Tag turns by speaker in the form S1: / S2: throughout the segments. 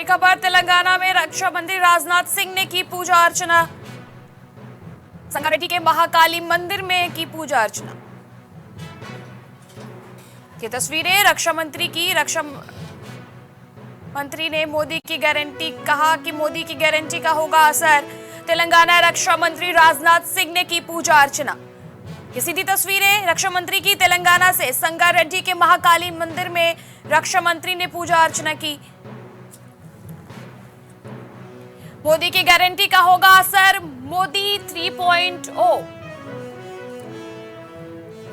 S1: बड़ी खबर, तेलंगाना में रक्षा मंत्री राजनाथ सिंह ने की पूजा अर्चना। संगारेड्डी के महाकाली मंदिर में की पूजा अर्चना। ये तस्वीरें रक्षा मंत्री की। रक्षा मंत्री ने मोदी की गारंटी, कहा कि मोदी की गारंटी का होगा असर। तेलंगाना रक्षा मंत्री राजनाथ सिंह ने की पूजा अर्चना। ये सीधी तस्वीरें रक्षा मंत्री की। तेलंगाना से संगारेड्डी के महाकाली मंदिर में रक्षा मंत्री ने पूजा अर्चना की। मोदी की गारंटी का होगा असर, मोदी 3.0।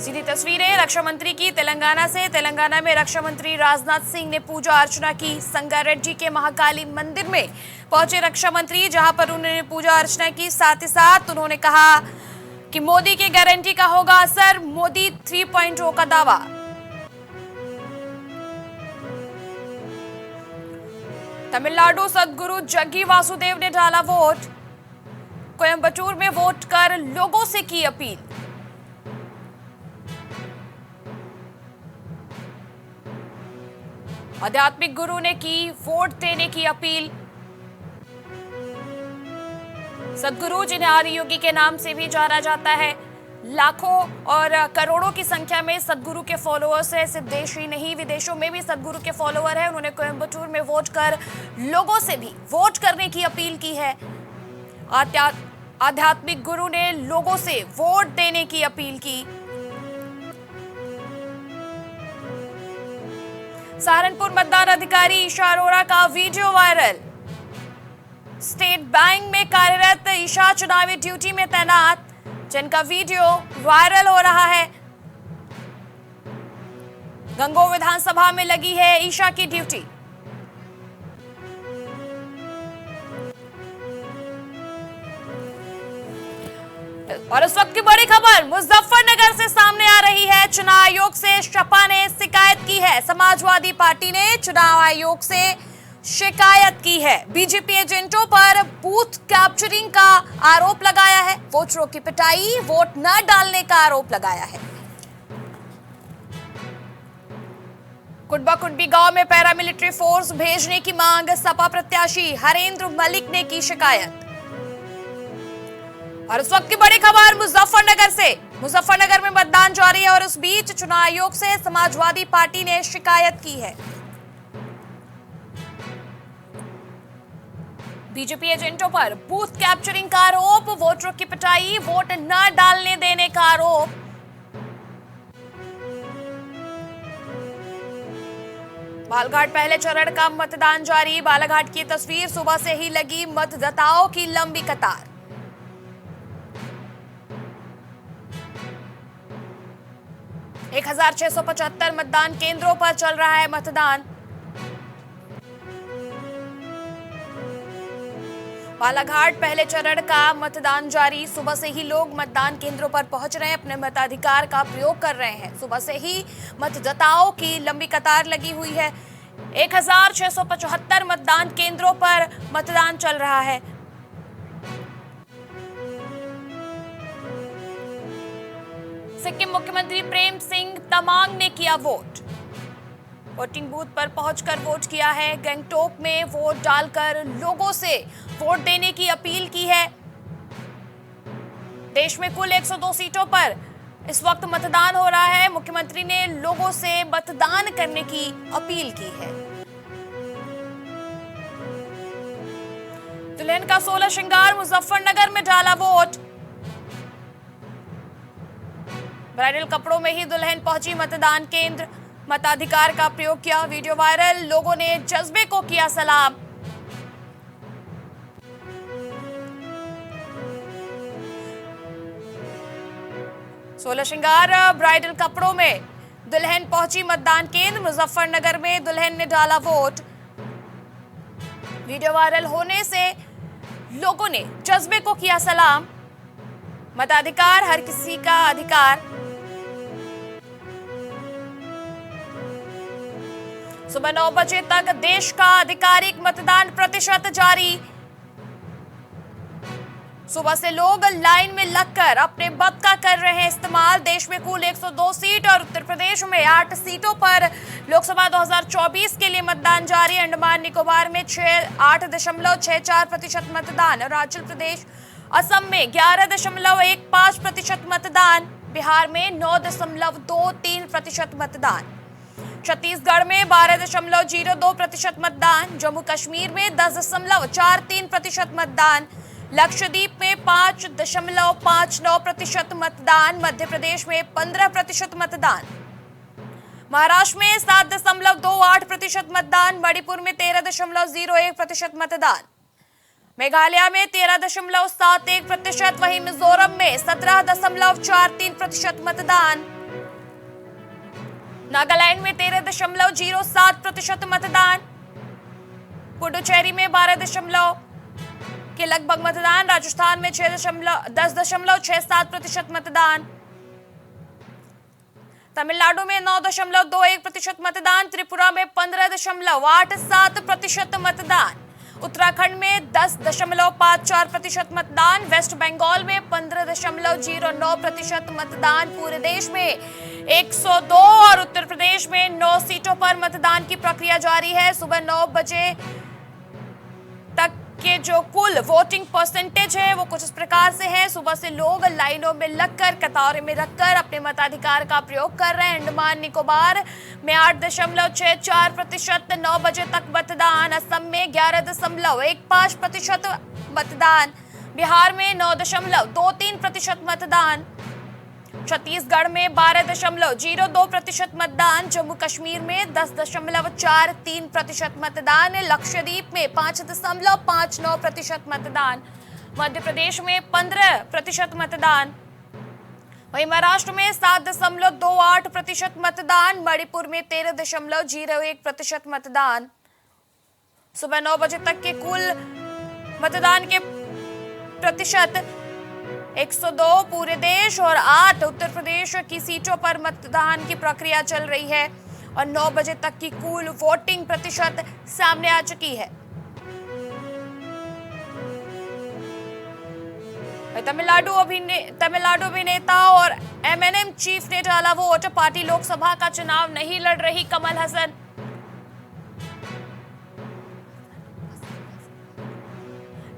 S1: सीधी तस्वीरें रक्षा मंत्री की। तेलंगाना से तेलंगाना में रक्षा मंत्री राजनाथ सिंह ने पूजा अर्चना की। संगारेड्डी के महाकाली मंदिर में पहुंचे रक्षा मंत्री, जहां पर उन्होंने पूजा अर्चना की। साथ ही साथ उन्होंने कहा कि मोदी की गारंटी का होगा असर, मोदी 3.0 का दावा। तमिलनाडु सदगुरु जग्गी वासुदेव ने डाला वोट। कोयंबटूर में वोट कर लोगों से की अपील। आध्यात्मिक गुरु ने की वोट देने की अपील। सदगुरु, जिन्हें आदि योगी के नाम से भी जाना जाता है, लाखों और करोड़ों की संख्या में सदगुरु के फॉलोअर्स है। सिर्फ देश ही नहीं, विदेशों में भी सदगुरु के फॉलोअर है। उन्होंने कोयंबटूर में वोट कर लोगों से भी वोट करने की अपील की है। आध्यात्मिक गुरु ने लोगों से वोट देने की अपील की। सहारनपुर मतदान अधिकारी ईशा अरोड़ा का वीडियो वायरल। स्टेट बैंक में कार्यरत ईशा चुनावी ड्यूटी में तैनात, जिनका वीडियो वायरल हो रहा है। गंगोह विधानसभा में लगी है ईशा की ड्यूटी। और इस वक्त की बड़ी खबर मुजफ्फरनगर से सामने आ रही है। चुनाव आयोग से सपा ने शिकायत की है। समाजवादी पार्टी ने चुनाव आयोग से शिकायत की है। बीजेपी एजेंटों पर बूथ कैप्चरिंग का आरोप लगाया है। वोटरों की पिटाई, वोट न डालने का आरोप लगाया है। कुटबा कुटबी गांव में पैरामिलिट्री फोर्स भेजने की मांग, सपा प्रत्याशी हरेंद्र मलिक ने की शिकायत। और इस वक्त की बड़ी खबर मुजफ्फरनगर से। मुजफ्फरनगर में मतदान जारी है और इस बीच चुनाव आयोग से समाजवादी पार्टी ने शिकायत की है। बीजेपी एजेंटों पर बूथ कैप्चरिंग का आरोप, वोटरों की पिटाई, वोट न डालने देने का आरोप। बालाघाट पहले चरण का मतदान जारी। बालाघाट की तस्वीर, सुबह से ही लगी मतदाताओं की लंबी कतार। एक 1675 मतदान केंद्रों पर चल रहा है मतदान। बालाघाट पहले चरण का मतदान जारी। सुबह से ही लोग मतदान केंद्रों पर पहुंच रहे हैं, अपने मताधिकार का प्रयोग कर रहे हैं। सुबह से ही मतदाताओं की लंबी कतार लगी हुई है। 1675 मतदान केंद्रों पर मतदान चल रहा है। सिक्किम मुख्यमंत्री प्रेम सिंह तमांग ने किया वोट। वोटिंग बूथ पर पहुंचकर वोट किया है। गंगटोक में वोट डालकर लोगों से वोट देने की अपील की है। देश में कुल 102 सीटों पर इस वक्त मतदान हो रहा है। मुख्यमंत्री ने लोगों से मतदान करने की अपील की है। दुल्हन का 16 श्रृंगार, मुजफ्फरनगर में डाला वोट। ब्राइडल कपड़ों में ही दुल्हन पहुंची मतदान केंद्र, मताधिकार का प्रयोग किया। वीडियो वायरल, लोगों ने जज्बे को किया सलाम। सोलह श्रृंगार ब्राइडल कपड़ों में दुल्हन पहुंची मतदान केंद्र। मुजफ्फरनगर में दुल्हन ने डाला वोट। वीडियो वायरल होने से लोगों ने जज्बे को किया सलाम। मताधिकार हर किसी का अधिकार। सुबह 9 बजे तक देश का आधिकारिक मतदान प्रतिशत जारी। सुबह से लोग लाइन में लगकर अपने मत का कर रहे हैं इस्तेमाल। देश में कुल 102 सीट और उत्तर प्रदेश में 8 सीटों पर लोकसभा 2024 के लिए मतदान जारी। अंडमान निकोबार में 8.64% मतदान, अरुणाचल प्रदेश असम में 11.15% मतदान, बिहार में 9.23% मतदान, छत्तीसगढ़ में 12.02% मतदान, जम्मू कश्मीर में 10.43% मतदान, लक्षद्वीप में 5.59% मतदान, मध्य प्रदेश में 15% मतदान, महाराष्ट्र में 7.28% मतदान, मणिपुर में 13.01% मतदान, मेघालय में 13.71%, वहीं मिजोरम में 17.43% मतदान, नागालैंड में 13.07% मतदान, पुडुचेरी में 12 के लगभग मतदान, राजस्थान में 10.67% मतदान, तमिलनाडु में 9.21% मतदान, त्रिपुरा में 15.87% मतदान, उत्तराखंड में 10.54% मतदान, वेस्ट बंगाल में 15.09% मतदान। पूरे देश में 102 और उत्तर प्रदेश में 9 सीटों पर मतदान की प्रक्रिया जारी है। सुबह 9 बजे तक के जो कुल वोटिंग परसेंटेज है वो कुछ इस प्रकार से है। सुबह से लोग लाइनों में लगकर कतारों में रखकर अपने मताधिकार का प्रयोग कर रहे हैं। अंडमान निकोबार में 8.64%, 9 बजे तक मतदान, असम में 11.15% मतदान, बिहार में 9.23% मतदान, छत्तीसगढ़ में 12.02% मतदान, जम्मू कश्मीर में 10.43% मतदान, लक्षद्वीप में 5.59% मतदान, मध्य प्रदेश में 15% मतदान, वहीं महाराष्ट्र में 7.28% मतदान, मणिपुर में 13.01% मतदान। सुबह 9 बजे तक के कुल मतदान के प्रतिशत 102 पूरे देश और 8 उत्तर प्रदेश की सीटों पर मतदान की प्रक्रिया चल रही है और 9 बजे तक की कुल वोटिंग प्रतिशत सामने आ चुकी है। तमिलनाडु अभिनेता और एमएनएम चीफ ने डाला वोट, पार्टी लोकसभा का चुनाव नहीं लड़ रही कमल हसन।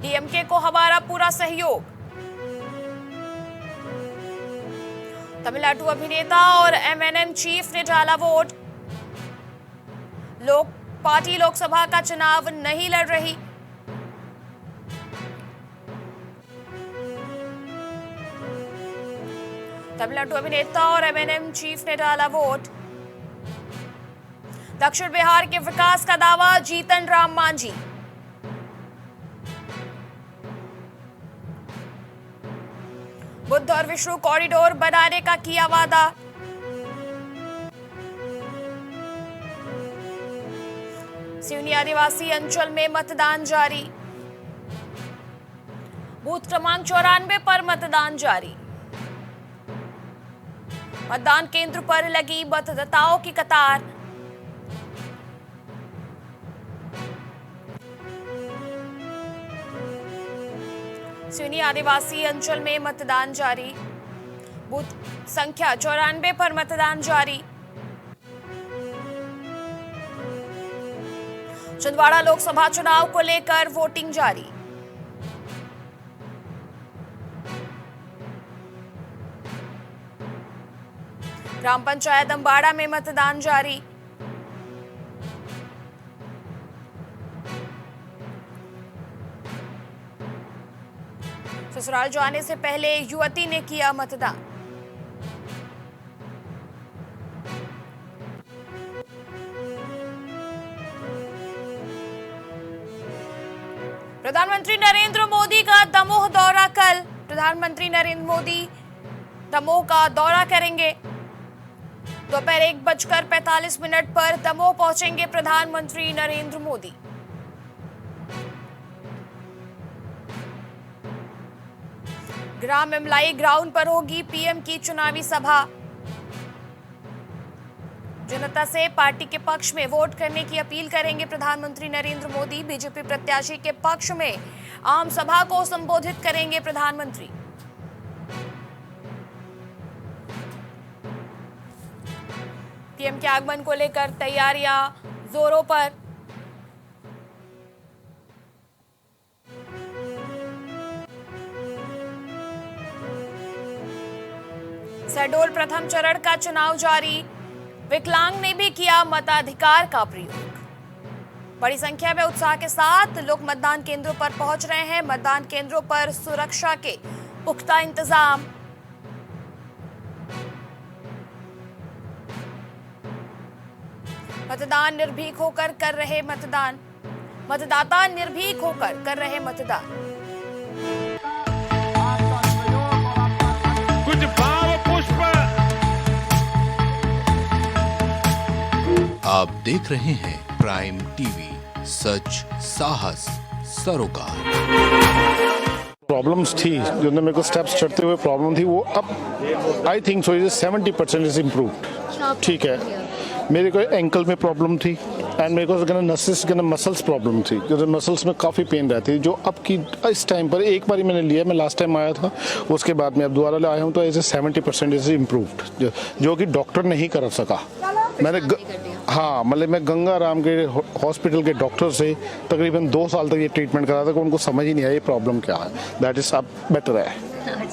S1: डीएमके को हमारा पूरा सहयोग। तमिलनाडु अभिनेता और एमएनएम चीफ ने डाला वोट, पार्टी लोकसभा का चुनाव नहीं लड़ रही। तमिलनाडु अभिनेता और एमएनएम चीफ ने डाला वोट। दक्षिण बिहार के विकास का दावा, जीतन राम मांझी। बुद्ध और विष्णु कॉरिडोर बनाने का किया वादा। सिवनी आदिवासी अंचल में मतदान जारी। बूथ क्रमांक 94 पर मतदान जारी। मतदान केंद्र पर लगी मतदाताओं की कतार। सिवनी आदिवासी अंचल में मतदान जारी। बूथ संख्या 94 पर मतदान जारी। छिंदवाड़ा लोकसभा चुनाव को लेकर वोटिंग जारी। ग्राम पंचायत अंबाड़ा में मतदान जारी। ससुराल जाने से पहले युवती ने किया मतदान। प्रधानमंत्री नरेंद्र मोदी का दमोह दौरा कल। प्रधानमंत्री नरेंद्र मोदी दमोह का दौरा करेंगे। दोपहर 1:45 पर दमोह पहुंचेंगे प्रधानमंत्री नरेंद्र मोदी। ग्राम इमलाई ग्राउंड पर होगी पीएम की चुनावी सभा। जनता से पार्टी के पक्ष में वोट करने की अपील करेंगे प्रधानमंत्री नरेंद्र मोदी। बीजेपी प्रत्याशी के पक्ष में आम सभा को संबोधित करेंगे प्रधानमंत्री। पीएम के आगमन को लेकर तैयारियां जोरों पर। शहडोल प्रथम चरण का चुनाव जारी। विकलांग ने भी किया मताधिकार का प्रयोग। बड़ी संख्या में उत्साह के साथ लोग मतदान केंद्रों पर पहुंच रहे हैं। मतदान केंद्रों पर सुरक्षा के पुख्ता इंतजाम। मतदान निर्भीक होकर कर रहे मतदान। मतदाता निर्भीक होकर कर रहे मतदान।
S2: कुछ भाव पुष्प।
S3: आप देख रहे हैं प्राइम टीवी, सच साहस सरोकार।
S4: प्रॉब्लम्स थी जो मेरे को स्टेप्स चढ़ते हुए प्रॉब्लम थी, वो अब I think so 70% is improved. ठीक है, मेरे को एंकल में प्रॉब्लम थी एंड मेरे को नसेस मसल्स प्रॉब्लम थी, जो मसल्स में काफ़ी पेन रहती है, जो अब की इस टाइम पर एक बार मैंने लिया, मैं लास्ट टाइम आया था, उसके बाद मैं अब दोबारा आया हूँ, तो ऐसे 70% इज इम्प्रूव्ड, जो कि डॉक्टर नहीं कर सका। मैंने हाँ, मतलब मैं गंगा राम के हॉस्पिटल के डॉक्टर से तकरीबन 2 साल तक ये ट्रीटमेंट करा था, कि उनको समझ ही नहीं आया ये प्रॉब्लम क्या है। दैट इज अब बेटर है।